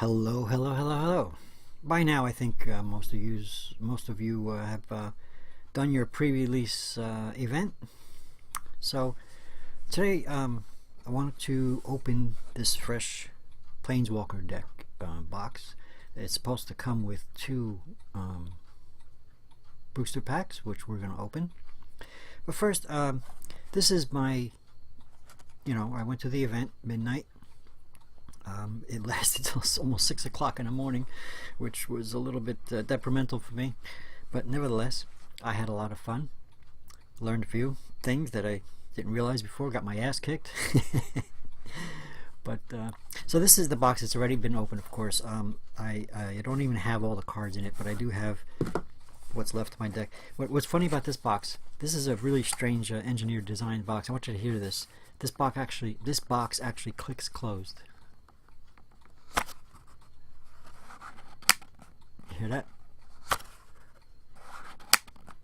Hello, hello, hello, hello. By now, I think most of you have done your pre-release event. So today, I wanted to open this fresh Planeswalker deck box. It's supposed to come with two booster packs, which we're going to open. But first, this is my, I went to the event midnight. It lasted till almost 6 o'clock in the morning, which was a little bit detrimental for me. But nevertheless, I had a lot of fun. Learned a few things that I didn't realize before. Got my ass kicked. But so this is the box. It's already been opened, of course. I don't even have all the cards in it, but I do have what's left of my deck. What's funny about this box? This is a really strange engineered design box. I want you to hear this. This box actually clicks closed. Hear that?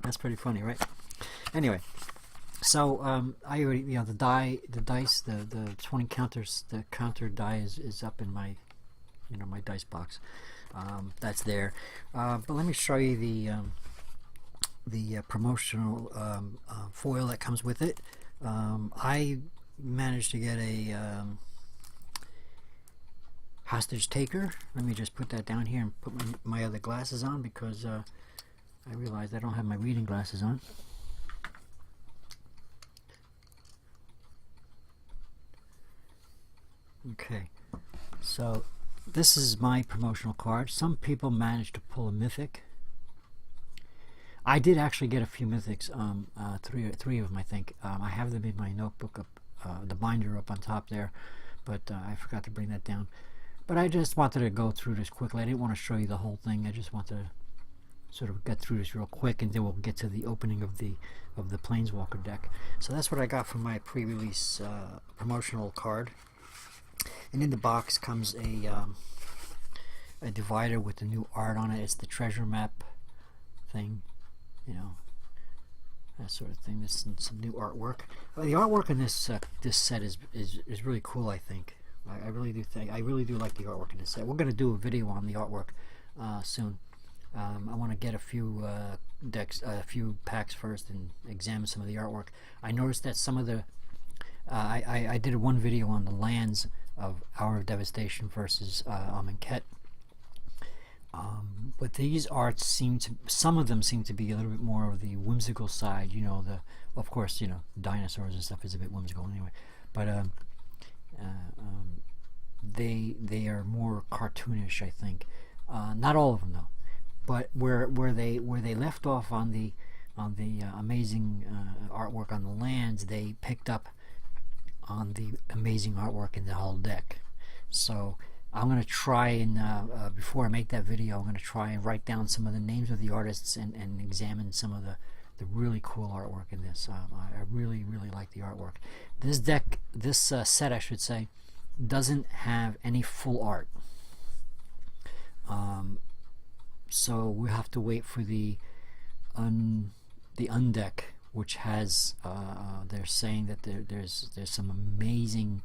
That's pretty funny, right? Anyway, so I already, the dice, the 20 counters, the counter die is up in my, my dice box. That's there. But let me show you the promotional foil that comes with it. I managed to get a hostage taker. Let me just put that down here and put my other glasses on, because I realized I don't have my reading glasses on. Okay, so this is my promotional card. Some people managed to pull a mythic. I did actually get a few mythics, three of them I think. I have them in my notebook up, the binder up on top there, but I forgot to bring that down. But I just wanted to go through this quickly. I didn't want to show you the whole thing. I just want to sort of get through this real quick, and then we'll get to the opening of the Planeswalker deck. So that's what I got from my pre-release promotional card. And in the box comes a divider with the new art on it. It's the treasure map thing, that sort of thing. There's some new artwork. The artwork in this this set is really cool, I think. I really do like the artwork in this set. We're going to do a video on the artwork soon. I want to get a few few packs first and examine some of the artwork. I noticed that some of the I did one video on the lands of Hour of Devastation versus Amonkhet. But these arts some of them seem to be a little bit more of the whimsical side. Of course, dinosaurs and stuff is a bit whimsical anyway. But they are more cartoonish, I think. Not all of them though, but where they left off on the amazing artwork on the lands, they picked up on the amazing artwork in the whole deck. So I'm going to try and before I make that video, I'm going to try and write down some of the names of the artists and examine some of the really cool artwork in this. I really like the artwork. This deck, this set I should say, doesn't have any full art. So we have to wait for the undeck, which has they're saying that there's some amazing,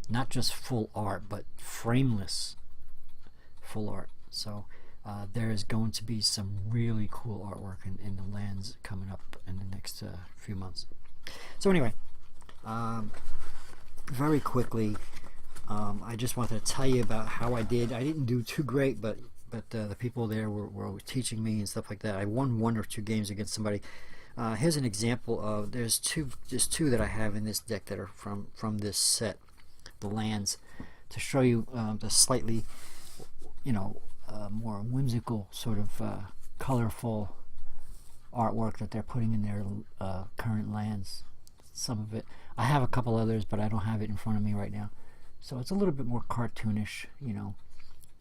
not just full art, but frameless full art. So there is going to be some really cool artwork in the lands coming up in the next few months. So anyway, very quickly, I just wanted to tell you about how I did. I didn't do too great, but the people there were teaching me and stuff like that. I won 1 or 2 games against somebody. Here's an example of there's two that I have in this deck that are from this set, the lands, to show you the slightly more whimsical sort of colorful artwork that they're putting in their current lands. Some of it, I have a couple others, but I don't have it in front of me right now. So it's a little bit more cartoonish,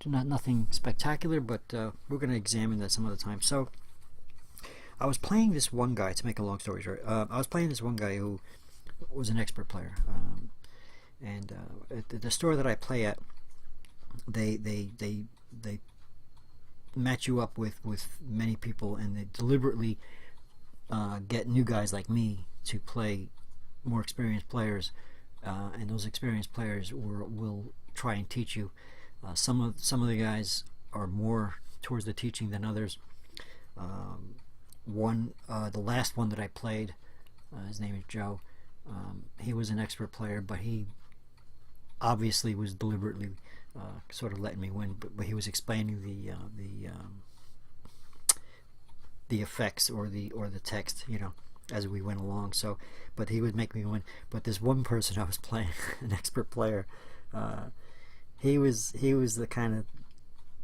nothing spectacular, but we're going to examine that some other time. So I was playing this one guy, to make a long story short. I was playing this one guy who was an expert player, and at the store that I play at, they match you up with many people, and they deliberately get new guys like me to play more experienced players, and those experienced players will try and teach you Some of the guys are more towards the teaching than others. The last one that I played, his name is Joe. He was an expert player, but he obviously was deliberately sort of letting me win. But he was explaining the effects or the text, you know, as we went along. So, but he would make me win. But this one person I was playing, an expert player, he was the kind of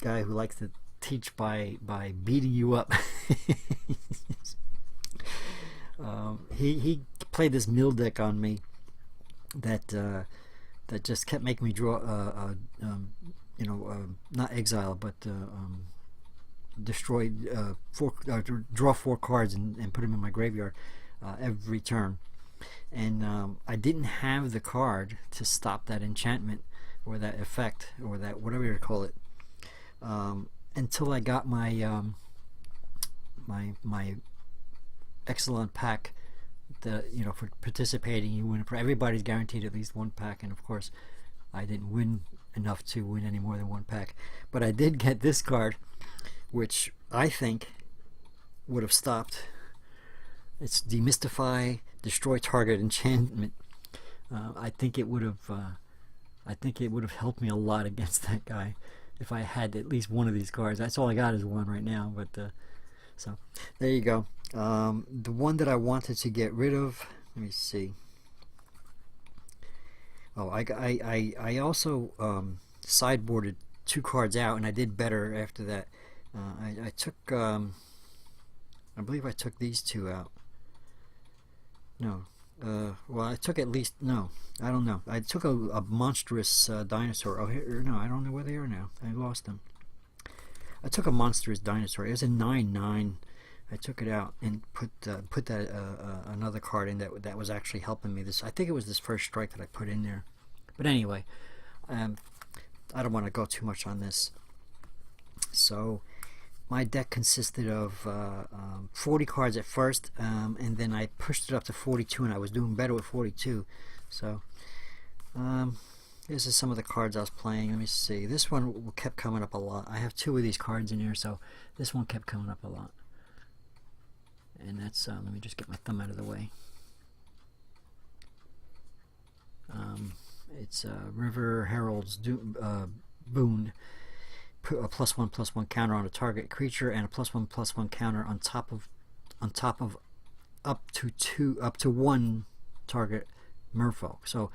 guy who likes to teach by beating you up. He played this mill deck on me that just kept making me draw not exile, but destroy draw 4 cards and put them in my graveyard every turn. And I didn't have the card to stop that enchantment or that effect or that whatever you call it until I got my my Ixalon pack. For participating, you win. Everybody's guaranteed at least 1 pack, and of course I didn't win enough to win any more than 1 pack, but I did get this card, which I think would have stopped. It's demystify, destroy target enchantment. I think it would have helped me a lot against that guy if I had at least one of these cards. That's all I got is 1 right now, but so there you go. The one that I wanted to get rid of, let me see. Oh, I also sideboarded 2 cards out, and I did better after that. I took I believe I took these 2 out. No, well, I took at least, no, I don't know. I took a monstrous dinosaur. Oh, here, no, I don't know where they are now. I lost them. I took a monstrous dinosaur. It was a 9/9. I took it out and put that another card in that was actually helping me. I think it was this first strike that I put in there. But anyway, I don't want to go too much on this. So my deck consisted of 40 cards at first, and then I pushed it up to 42, and I was doing better with 42. So this is some of the cards I was playing. Let me see. This one kept coming up a lot. I have 2 of these cards in here, so this one kept coming up a lot. And that's, let me just get my thumb out of the way. It's River Herald's Boon. Put a +1/+1 counter on a target creature and a +1/+1 counter on top of up to 1 target merfolk. So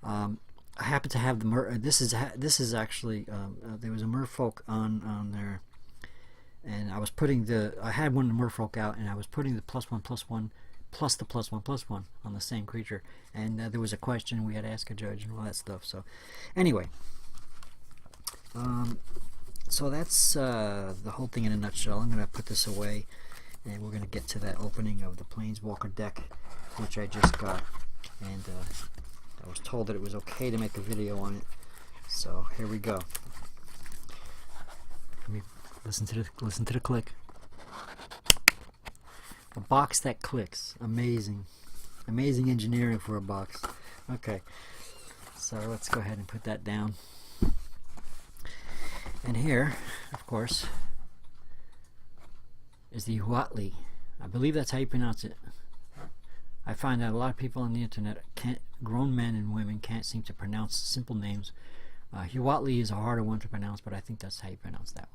I happen to have the this is actually there was a merfolk on there. And I was putting I had one of the merfolk out, and I was putting the +1/+1 plus the +1/+1 on the same creature. And there was a question, we had to ask a judge and all that stuff. So anyway, so that's the whole thing in a nutshell. I'm going to put this away, and we're going to get to that opening of the Planeswalker deck, which I just got. And I was told that it was okay to make a video on it. So here we go. Let me listen to the click. A box that clicks. Amazing engineering for a box. Okay, so let's go ahead and put that down. And here, of course, is the Huatli. I believe that's how you pronounce it. I find that a lot of people on the internet, grown men and women, can't seem to pronounce simple names. Huatli is a harder one to pronounce, but I think that's how you pronounce that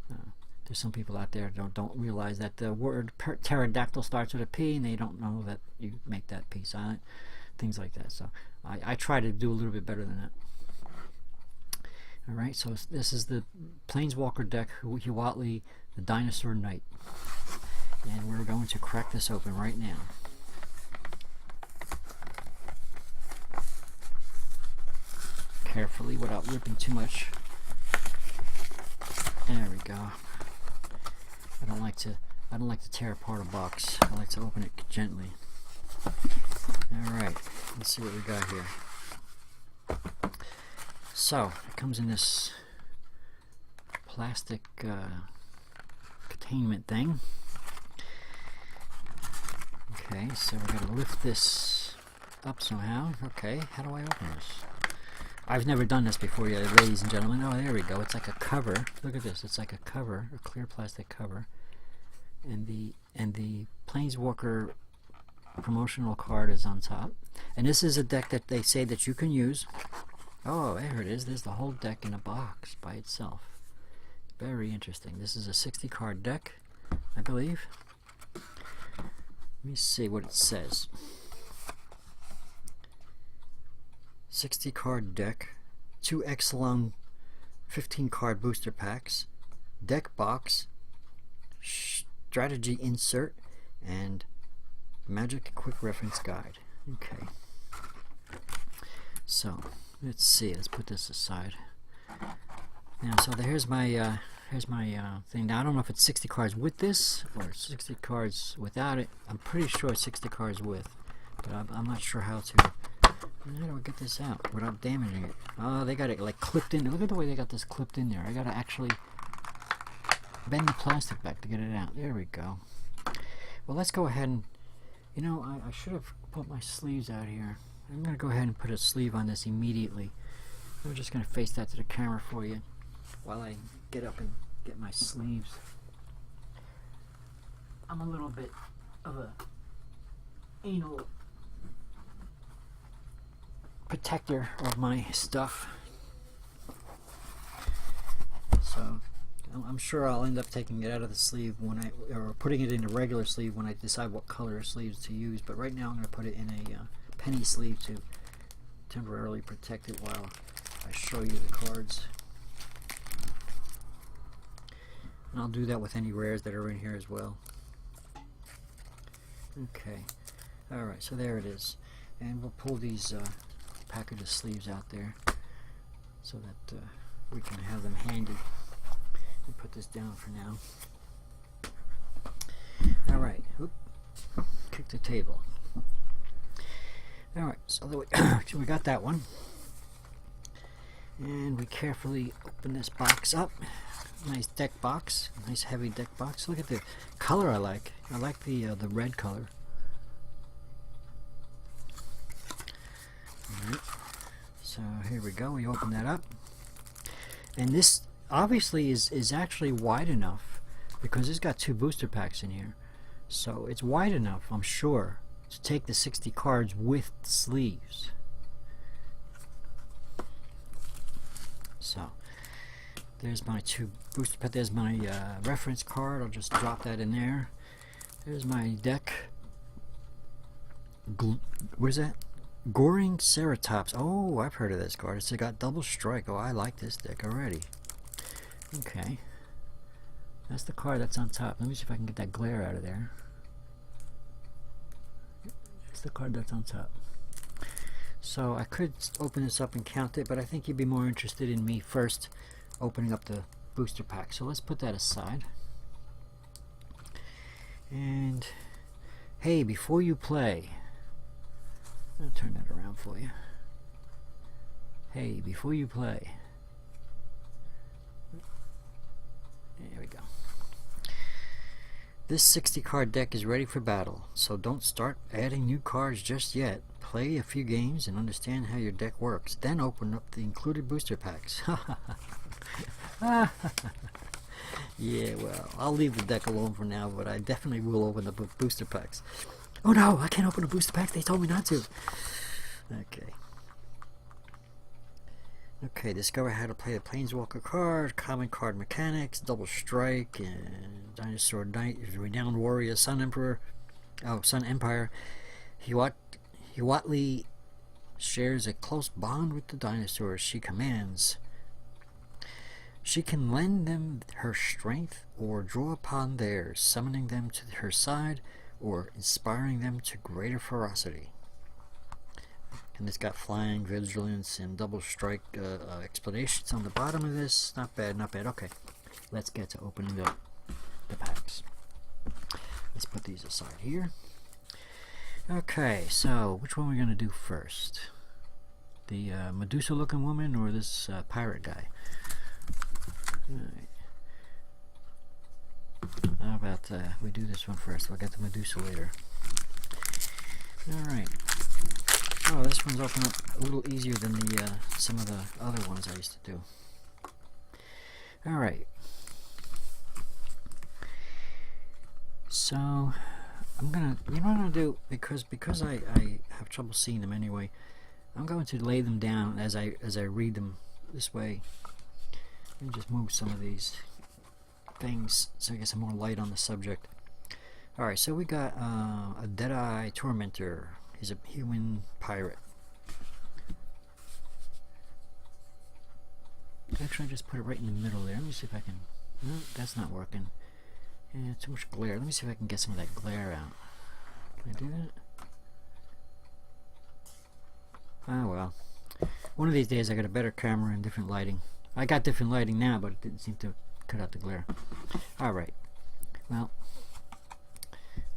one. There's some people out there don't realize that the word pterodactyl starts with a P, and they don't know that you make that P silent. Things like that. So I try to do a little bit better than that. Alright, so this is the Planeswalker deck, Huatli, the Dinosaur Knight. And we're going to crack this open right now. Carefully, without ripping too much. There we go. I don't like to tear apart a box. I like to open it gently. Alright, let's see what we got here. So, it comes in this plastic containment thing. Okay, so we're going to lift this up somehow. Okay, how do I open this? I've never done this before yet, ladies and gentlemen. Oh, there we go. It's like a cover. Look at this. It's like a cover, a clear plastic cover. And the Planeswalker promotional card is on top. And this is a deck that they say that you can use. Oh, there it is. There's the whole deck in a box by itself. Very interesting. This is a 60 card deck, I believe. Let me see what it says. 60 card deck, 2 Ixalon 15 card booster packs, deck box, strategy insert, and Magic Quick Reference Guide. Okay. So let's see. Let's put this aside. Now, so here's my thing. Now I don't know if it's 60 cards with this or 60 cards without it. I'm pretty sure it's 60 cards with, but I'm not sure how to. How do I get this out without damaging it? Oh, they got it like clipped in. Look at the way they got this clipped in there. I gotta actually bend the plastic back to get it out. There we go. Well, let's go ahead and, you know, I should have put my sleeves out here. I'm gonna go ahead and put a sleeve on this immediately. I'm just gonna face that to the camera for you while I get up and get my sleeves. I'm a little bit of a anal protector of my stuff, so I'm sure I'll end up taking it out of the sleeve when or putting it in a regular sleeve when I decide what color sleeves to use. But right now I'm going to put it in a penny sleeve to temporarily protect it while I show you the cards. And I'll do that with any rares that are in here as well. Okay, alright, so there it is, and we'll pull these package of sleeves out there so that we can have them handy. We'll put this down for now. Alright, kick the table. Alright, so we got that one. And we carefully open this box up. Nice deck box, nice heavy deck box. Look at the color I like. I like the red color. Alright, so here we go. We open that up. And this obviously is actually wide enough because it's got 2 booster packs in here. So it's wide enough, I'm sure, to take the 60 cards with sleeves. So there's my 2 booster packs. There's my reference card. I'll just drop that in there. There's my deck. What is that? Goring Ceratops. Oh, I've heard of this card. It's got double strike. Oh, I like this deck already. Okay. That's the card that's on top. Let me see if I can get that glare out of there. That's the card that's on top. So I could open this up and count it, but I think you'd be more interested in me first opening up the booster pack. So let's put that aside. And hey, before you play, I'll turn that around for you. Hey, before you play. There we go. This 60 card deck is ready for battle, so don't start adding new cards just yet. Play a few games and understand how your deck works. Then open up the included booster packs. Yeah, well, I'll leave the deck alone for now, but I definitely will open the booster packs. Oh no, I can't open the booster packs. They told me not to. Okay. Okay, discover how to play the Planeswalker card, common card mechanics, double strike, and Dinosaur Knight, Renowned Warrior, Sun Emperor, Sun Empire. Huatli shares a close bond with the dinosaurs she commands. She can lend them her strength or draw upon theirs, summoning them to her side or inspiring them to greater ferocity. And it's got flying, vigilance, and double strike explanations on the bottom of this. Not bad, not bad. Okay, let's get to opening up the packs. Let's put these aside here. Okay, so which one are we going to do first? The Medusa looking woman or this pirate guy? Alright. How about we do this one first? We'll get the Medusa later. Alright. Oh, this one's opening up a little easier than the some of the other ones I used to do. Alright. So I'm gonna, you know what I'm gonna do, because I have trouble seeing them anyway, I'm going to lay them down as I read them this way, and just move some of these things so I get some more light on the subject. Alright, so we got a Deadeye Tormentor. He's a human pirate. Actually, I just put it right in the middle there. Let me see if I can. No, that's not working. Yeah, too much glare. Let me see if I can get some of that glare out. Can I do that? Oh well. One of these days I got a better camera and different lighting. I got different lighting now, but it didn't seem to cut out the glare. Alright. Well,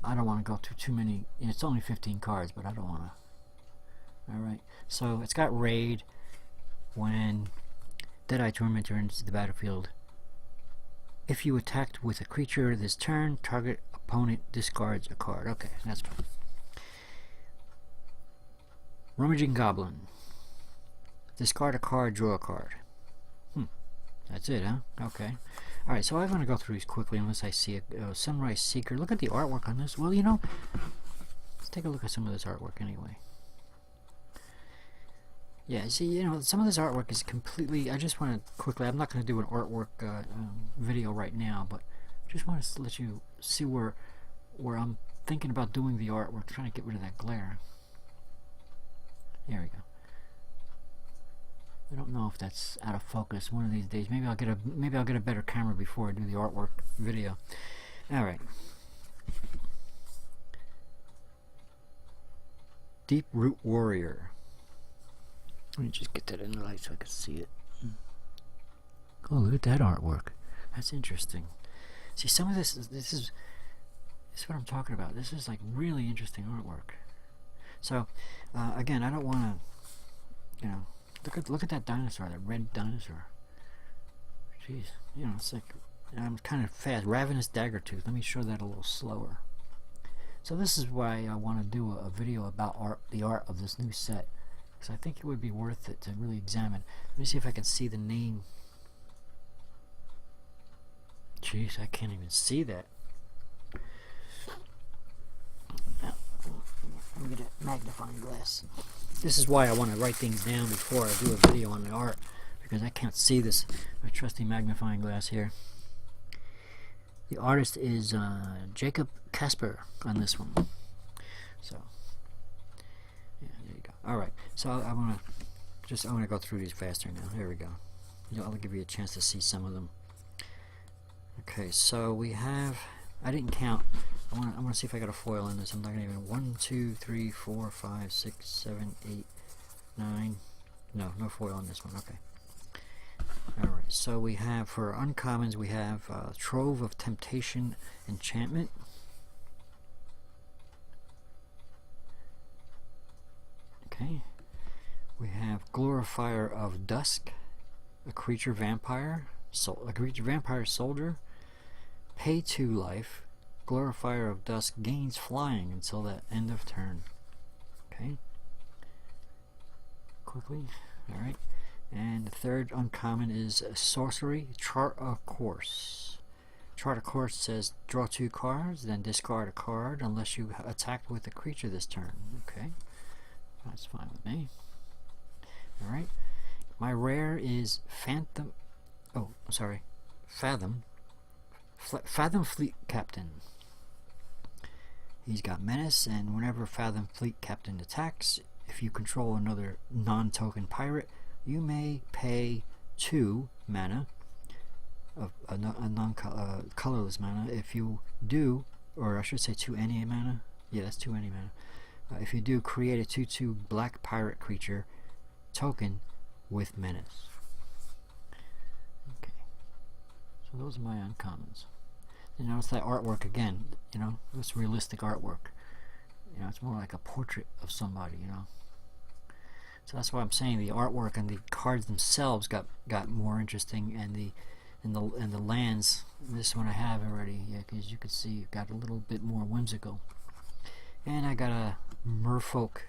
I don't want to go through too many. It's only 15 cards, but I don't want to. Alright. So it's got raid. When Deadeye Tormentor enters the battlefield, if you attacked with a creature this turn, target opponent discards a card. Okay, that's fine. Rummaging Goblin. Discard a card, draw a card. That's it, huh? Okay. Alright, so I'm going to go through these quickly unless I see a Sunrise Seeker. Look at the artwork on this. Well, you know, let's take a look at some of this artwork anyway. Yeah, see, you know, some of this artwork is completely... I just want to quickly... I'm not going to do an artwork video right now, but just want to let you see where I'm thinking about doing the artwork, trying to get rid of that glare. There we go. I don't know if that's out of focus one of these days. Maybe I'll get a better camera before I do the artwork video. All right. Deep Root Warrior. Let me just get that in the light so I can see it. Oh, look at that artwork. That's interesting. See, some of this is what I'm talking about. This is like really interesting artwork. So, again, I don't want to, you know, look at that dinosaur, that red dinosaur. Jeez, you know, it's like, I'm kind of fast. Ravenous Daggertooth. Let me show that a little slower. So this is why I want to do a video about the art of this new set, because I think it would be worth it to really examine. Let me see if I can see the name. Jeez, I can't even see that. Let me get a magnifying glass. This is why I want to write things down before I do a video on the art, because I can't see this. My trusty magnifying glass here. The artist is Jacob Kasper on this one. So, yeah, there you go. All right. So I want to go through these faster now. Here we go. I'll give you a chance to see some of them. Okay. So we have. I didn't count. I want to see if I got a foil in this. I'm not gonna even 1, 2, 3, 4, 5, 6, 7, 8, 9. No foil on this one. Okay. Alright, so we have, for uncommons, we have Trove of Temptation Enchantment. Okay. We have Glorifier of Dusk, a creature vampire soldier. Pay 2 life. Glorifier of Dusk gains flying until the end of turn. Okay. Quickly. Alright. And the third uncommon is Sorcery, Chart a Course. Chart a Course says draw 2 cards, then discard a card unless you attack with a creature this turn. Okay, that's fine with me. Alright, my rare is Fathom Fleet Captain. He's got Menace, and whenever Fathom Fleet Captain attacks, if you control another non-token pirate, you may pay 2 mana, of a colorless mana. If you do, or I should say 2 any mana. Yeah, that's 2 any mana. If you do, create a 2/2 black pirate creature token with Menace. Okay, so those are my uncommons. You notice that artwork again. You know, this realistic artwork. You know, it's more like a portrait of somebody. You know. So that's why I'm saying the artwork and the cards themselves got more interesting, and the lands. This one I have already, yeah, because you can see it got a little bit more whimsical. And I got a Merfolk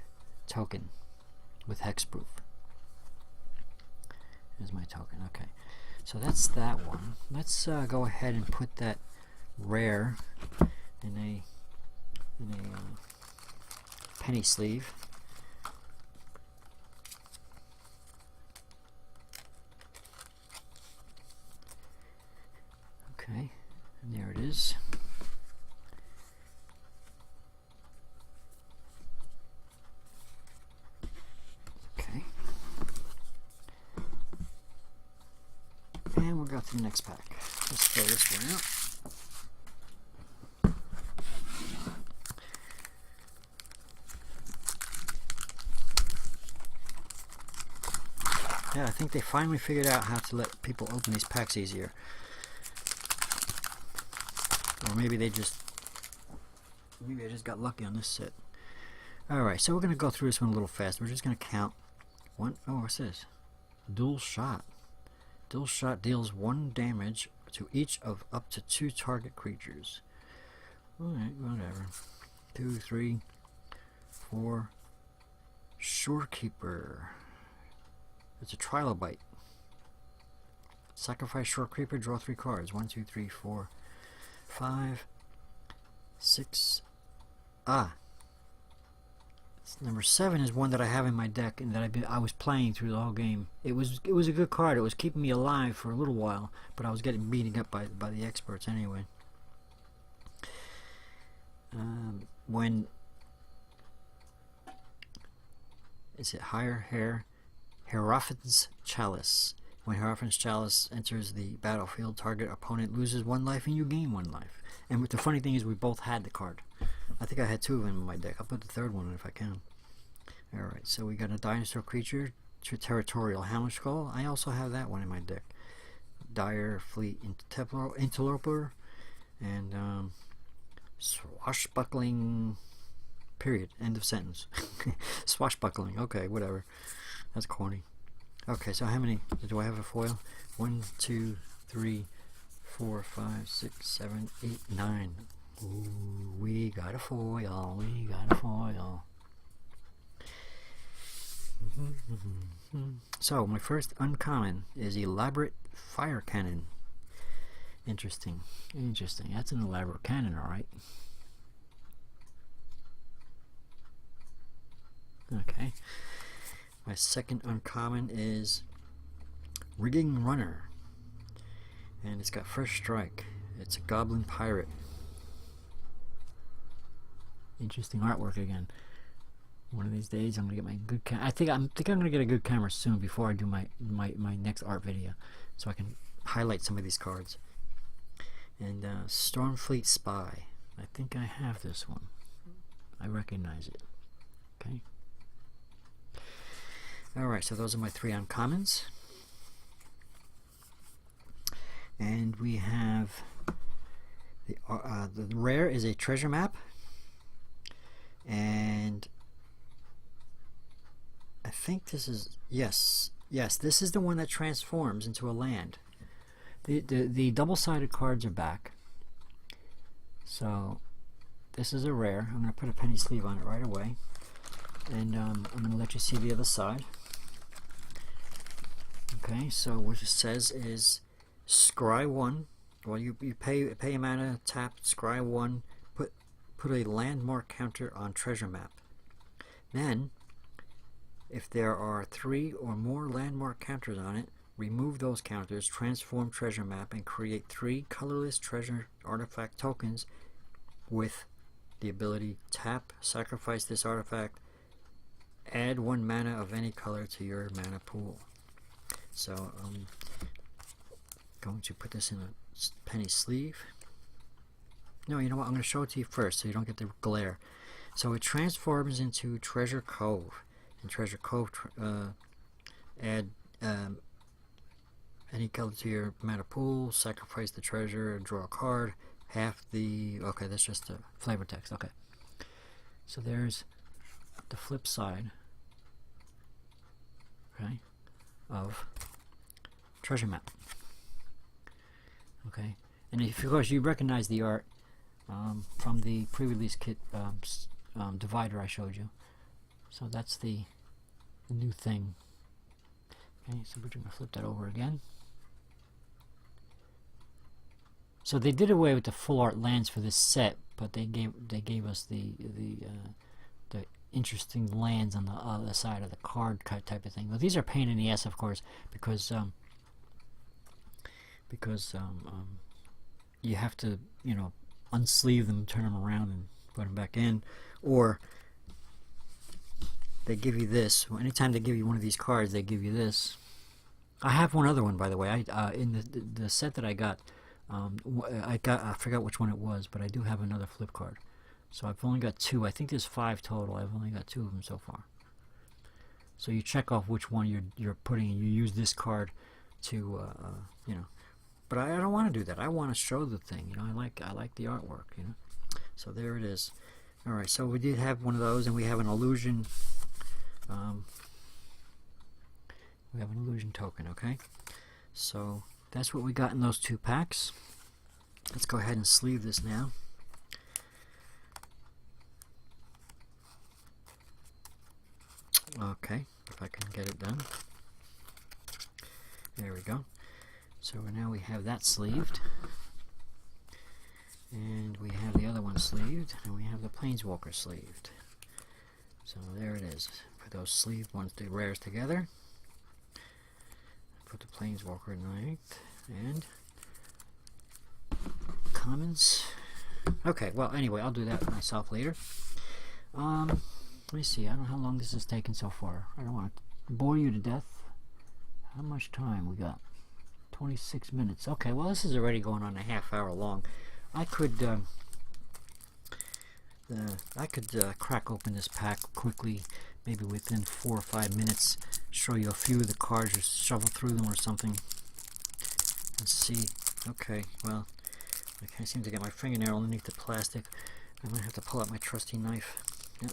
token with hexproof. is my token. Okay, so that's that one. Let's go ahead and put that rare in a penny sleeve. Okay, and there it is. Okay, and we'll go to the next pack. Let's throw this one out. Yeah, I think they finally figured out how to let people open these packs easier. Or maybe I just got lucky on this set. Alright, so we're going to go through this one a little fast. We're just going to count one. Oh, what's this? Dual shot. Dual shot deals 1 damage to each of up to 2 target creatures. Alright, whatever. 2, 3, 4. Shorekeeper. It's a trilobite. Sacrifice Shorekeeper, draw 3 cards. 1, 2, 3, 4, 5, 6. Number 7 is one that I have in my deck and that I was playing through the whole game. It was a good card. It was keeping me alive for a little while, but I was getting beaten up by the experts anyway. When is it Hierophant's Chalice. When Hierophant's Chalice enters the battlefield, target opponent loses 1 life and you gain 1 life. And the funny thing is, we both had the card. I think I had 2 of them in my deck. I'll put the 3rd one in if I can. Alright, so we got a dinosaur creature, territorial hammer skull. I also have that one in my deck. Dire Fleet Interloper, and swashbuckling. Period. End of sentence. Swashbuckling. Okay, whatever. That's corny. Okay, so how many do I have a foil? 1, 2, 3, 4, 5, 6, 7, 8, 9. Ooh, we got a foil. We got a foil. So my first uncommon is elaborate fire cannon. Interesting. Interesting. That's an elaborate cannon, all right. Okay. My second uncommon is Rigging Runner, and it's got first strike. It's a goblin pirate. Interesting artwork again. One of these days I'm gonna get my good camera. I think I'm gonna get a good camera soon before I do my next art video, so I can highlight some of these cards. And Stormfleet Spy. I think I have this one. I recognize it. Okay. Alright, so those are my 3 uncommons. And we have the rare is a treasure map, and I think this is yes, this is the one that transforms into a land. The double-sided cards are back, so this is a rare. I'm going to put a penny sleeve on it right away, and I'm going to let you see the other side. Okay, so what it says is scry 1. Well, you pay a mana, tap, scry 1, put a landmark counter on treasure map. Then, if there are 3 or more landmark counters on it, remove those counters, transform treasure map, and create 3 colorless treasure artifact tokens with the ability tap, sacrifice this artifact, add 1 mana of any color to your mana pool. So I'm going to put this in a penny sleeve. No, you know what? I'm going to show it to you first so you don't get the glare. So it transforms into Treasure Cove. In Treasure Cove, add any color to your mana pool, sacrifice the treasure, and draw a card. Half the... Okay, that's just the flavor text. Okay. So there's the flip side, okay, of treasure map. Okay, and if of course you recognize the art from the pre-release kit divider I showed you. So that's the new thing. Okay, so we're going to flip that over again. So they did away with the full art lands for this set, but they gave us the interesting lands on the other side of the card type of thing. But these are pain in the ass, of course, because you have to, you know, unsleeve them, turn them around, and put them back in, or they give you this. Anytime they give you one of these cards, they give you this. I have one other one, by the way. In the set that I got, I forgot which one it was, but I do have another flip card. So I've only got 2. I think there's 5 total. I've only got 2 of them so far. So you check off which one you're putting, and you use this card to, you know. But I don't want to do that. I want to show the thing. You know, I like the artwork. You know. So there it is. All right. So we did have one of those, and we have an illusion. We have an illusion token. Okay. So that's what we got in those 2 packs. Let's go ahead and sleeve this now. Okay, if I can get it done. There we go. So now we have that sleeved. And we have the other one sleeved. And we have the Planeswalker sleeved. So there it is. Put those sleeved ones, the rares together. Put the Planeswalker in the 8th. And commons. Okay, well anyway, I'll do that myself later. Let me see, I don't know how long this has taken so far. I don't want to bore you to death. How much time we got? 26 minutes. Okay, well this is already going on a half hour long. I could crack open this pack quickly, maybe within 4 or 5 minutes, show you a few of the cards, or shovel through them or something. Let's see. Okay, well, I can't seem to get my fingernail underneath the plastic. I might have to pull out my trusty knife.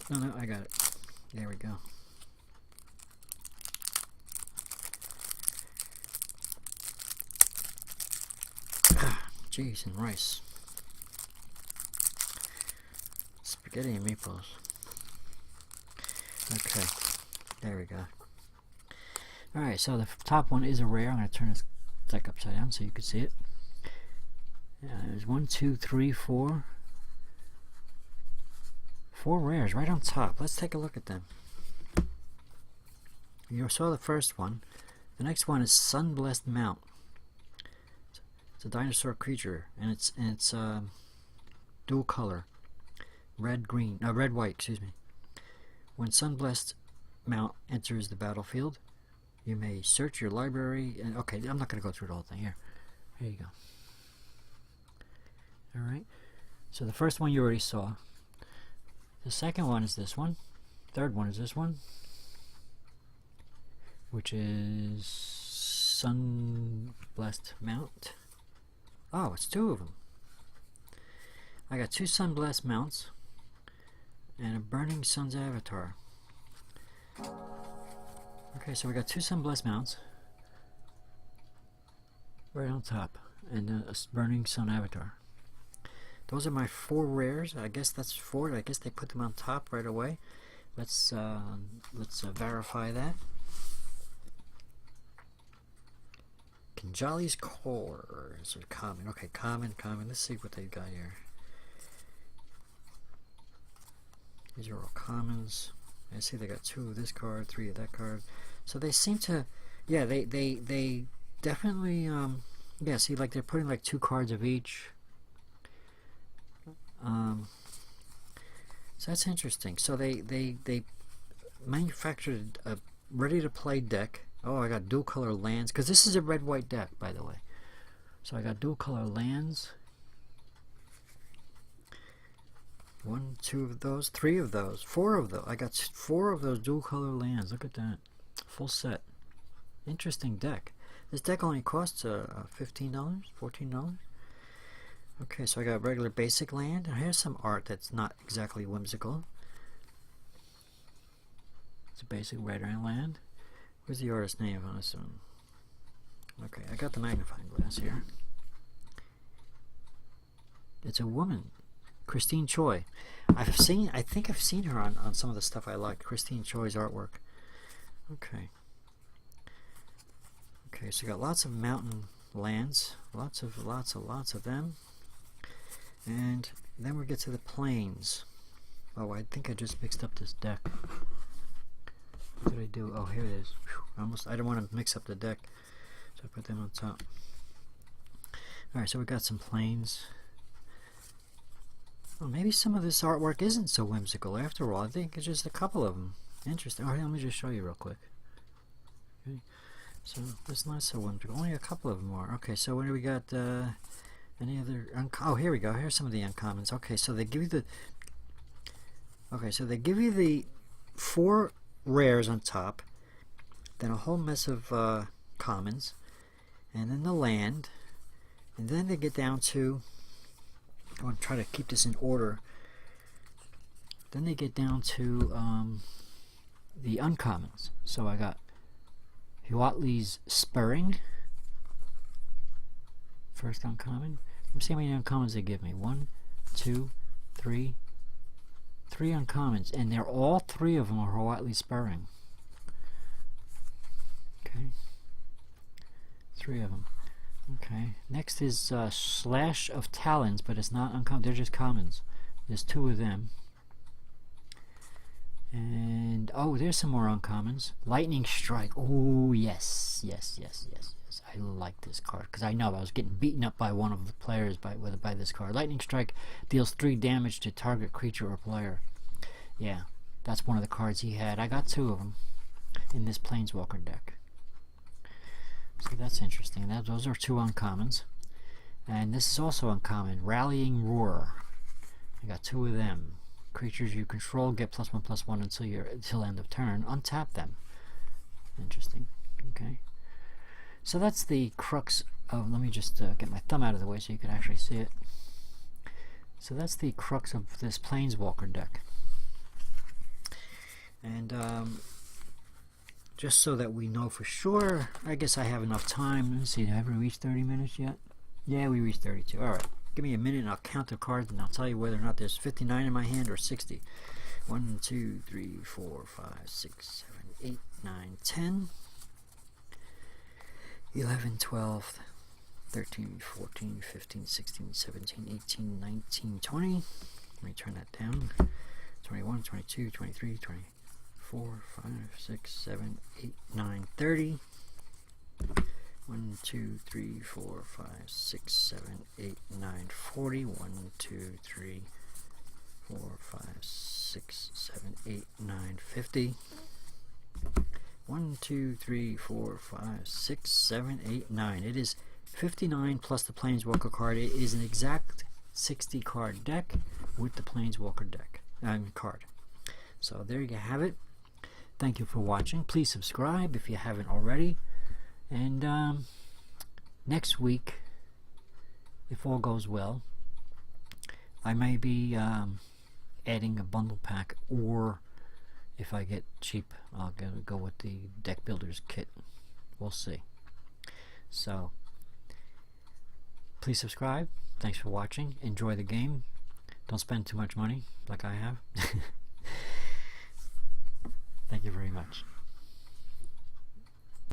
No, I got it. There we go. Cheese and rice. Spaghetti and meatballs. Okay, there we go. Alright, so the top one is a rare. I'm going to turn this deck upside down so you can see it. There's 1, 2, 3, 4. 4 rares right on top. Let's take a look at them. You saw the first one. The next one is Sunblessed Mount. It's a dinosaur creature, and it's dual color, red white. Excuse me. When Sunblessed Mount enters the battlefield, you may search your library. And okay, I'm not going to go through the whole thing here. Here you go. All right. So the first one you already saw. The second one is this one. Third one is this one, which is Sunblessed Mount. Oh, it's 2 of them. I got 2 Sunblessed Mounts and a Burning Sun's Avatar. Okay, so we got 2 Sunblessed Mounts right on top, and a Burning Sun Avatar. Those are my 4 rares. I guess that's 4. I guess they put them on top right away. Let's verify that. Kinjali's Core is a common. Okay, common. Let's see what they got here. These are all commons. I see they got 2 of this card, 3 of that card. So they seem to, yeah, they definitely, yeah. See, like they're putting like 2 cards of each. So that's interesting. So they manufactured a ready-to-play deck. Oh, I got dual-color lands, because this is a red-white deck, by the way. So I got dual-color lands. 1, 2 of those, 3 of those, 4 of those. I got 4 of those dual-color lands. Look at that. Full set. Interesting deck. This deck only costs $15, $14. Okay, so I got regular basic land, and here's some art that's not exactly whimsical. It's a basic red land. Where's the artist's name on this one? Okay, I got the magnifying glass here. It's a woman, Christine Choi. I think I've seen her on some of the stuff I like. Christine Choi's artwork. Okay. Okay, so we got lots of mountain lands, lots of them, and then we get to the plains. Oh, I think I just mixed up this deck. What did I do? Oh, here it is. Whew, I don't want to mix up the deck, so I put them on top. Alright, so we got some plains. Well, maybe some of this artwork isn't so whimsical after all. I think it's just a couple of them. Interesting. Alright, let me just show you real quick. Okay. So it's not so whimsical. Only a couple of them are. Okay, so what do we got? Any other? Oh, here we go. Here's some of the uncommons. Okay, so they give you the. Okay, so they give you the 4 rares on top, then a whole mess of commons, and then the land, and then they get down to. I want to try to keep this in order. Then they get down to the uncommons. So I got Huatli's Spurring, first uncommon. Let me see how many uncommons they give me. 1, 2, 3. 3 uncommons, and they're all 3 of them are Huatli's Spurring. Okay, 3 of them. Okay, next is Slash of Talons, but it's not uncommon. They're just commons. There's 2 of them. And oh, there's some more uncommons. Lightning Strike. Oh yes, yes, yes, yes, yes. I like this card because I know I was getting beaten up by one of the players by this card. Lightning Strike deals 3 damage to target creature or player. Yeah, that's one of the cards he had. I got 2 of them in this Planeswalker deck. So that's interesting. Those are 2 uncommons. And this is also uncommon. Rallying Roar. I got 2 of them. Creatures you control get +1/+1 until end of turn. Untap them. Interesting. Okay. So that's the crux of. Let me just get my thumb out of the way so you can actually see it. So that's the crux of this Planeswalker deck. And just so that we know for sure, I guess I have enough time. Let's see, have we reached 30 minutes yet? Yeah, we reached 32. Alright, give me a minute and I'll count the cards and I'll tell you whether or not there's 59 in my hand or 60. 1, 2, 3, 4, 5, 6, 7, 8, 9, 10, 11, 12, 13, 14, 15, 16, 17, 18, 19, 20. Let me turn that down. 21, 22, 23, 24, 5, 6, 7, 8, 9, 30. 1, 2, 3, 4, 5, 6, 7, 8, 9, 40. 1, 2, 3, 4, 5, 6, 7, 8, 9, 50. 1, 2, 3, 4, 5, 6, 7, 8, 9. It is 59 plus the Planeswalker card. It is an exact 60 card deck with the Planeswalker deck card. So there you have it. Thank you for watching. Please subscribe if you haven't already. And next week, if all goes well, I may be adding a bundle pack, or if I get cheap, I'll go with the deck builders kit. We'll see. So please subscribe. Thanks for watching. Enjoy the game. Don't spend too much money like I have. Thank you very much.